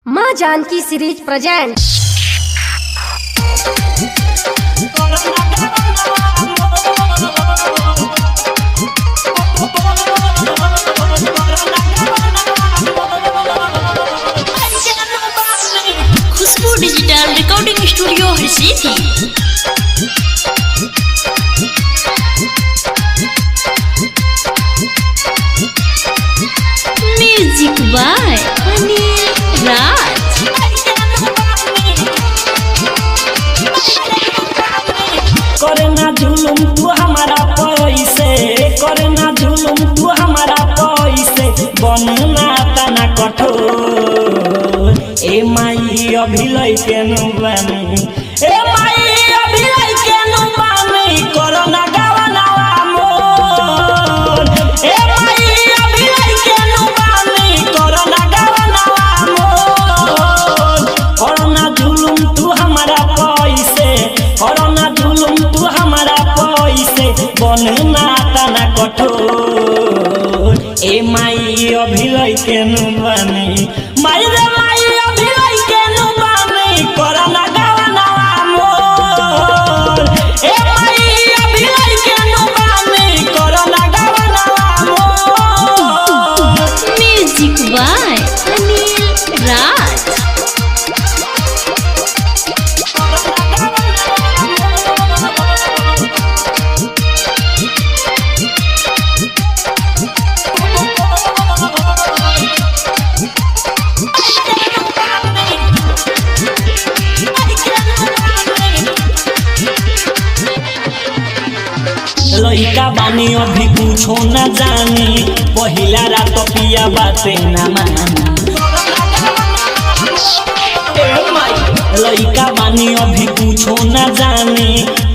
माँ Janaki series present. Khushboo digital recording studio Harsiddhi. Music by Anil Raj. करना जुलुम तू हमारा पैसे, करना जुलुम तू हमारा पैसे, बनना तना कठोर। ए माई अभी लइके नु बानी, ए माई अभी लइके नु बानी, करना गावनावा मोर। ए माई अभी लइके नु बानी, करना गावनावा मोर। करना जुलुम तू हमारा पैसे, करना जुलुम तू हमारा पैसे, बनना तना कठोर। ए माई अभी लइके नु बानी, माई रे माई अभी लइके नु बानी, करना गावनावा मोर। ए माई अभी लइके नु बानी, करना गावनावा मोर। म्यूजिक बाय अनिल राज। लइका बानी अभी कुछो न जानी, पहिला रात पिया बाते न मानी। लइका बानी अभी कुछो न जानी,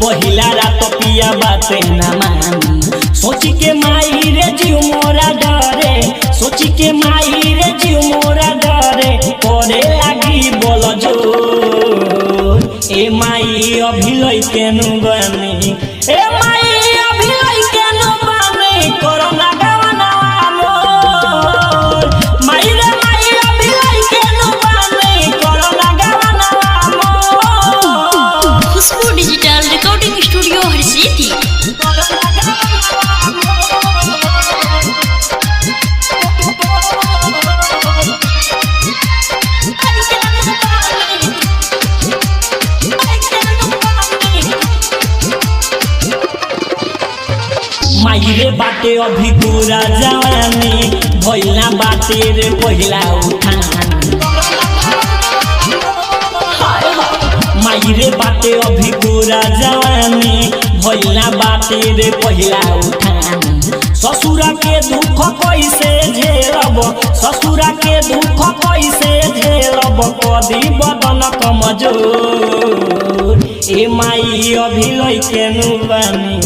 पहिला रात पिया बाते न मानी। सोची के माई रे जीव मोरा डरे, सोची के माई रे जीव मोरा डरे, करे लागी बोल जोर। ए माई अभी लइके नु बानी, ए माई अभी लइके नु बानी, करना गावनावा मोर। माई रे माई अभी लइके नु बानी, करना गावनावा मोर। खुशबू डिजिटल रिकॉर्डिंग स्टूडियो हरसिद्धि। माई रे बाटे अभी पूरा जवानी, भइला बाटे रे पहिला उठानी। माई रे बाटे अभी पूरा जवानी, भइला बाटे रे पहिला उठानी। ससुरा के दुख कैसे झेलब, ससुरा के दुख कैसे झेलब, कदी बदन कमजोर। ए माई अभी लइके नु बानी,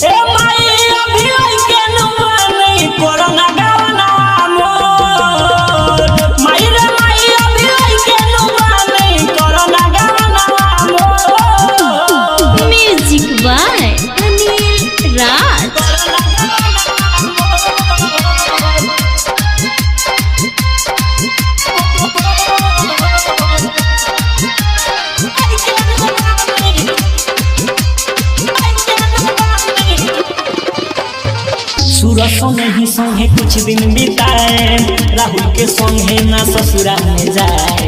ए माई अभी लइके नु बानी, करना गावनावा मोर। माई रे माई अभी लइके नु बानी, करना गावनावा मोर। म्यूजिक बाय अनिल राज। सूरज संगे ही संगे कुछ दिन बिताए, राहुल के संगे ना ससुरा में जाए।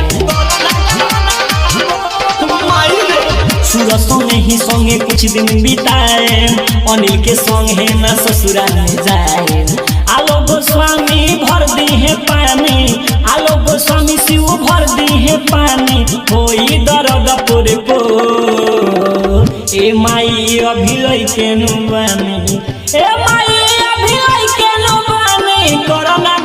सूरज संगे ही संगे कुछ दिन बिताए, अनिल के संगे ना ससुरा में जाए। आलो गोस्वामी भर दी है पानी, आलो गोस्वामी शिव भर दी है पानी, होई दर्द पूरे को। ए माई अभी लइके नु बानी, ए माई अभी लइके नु बानी, करना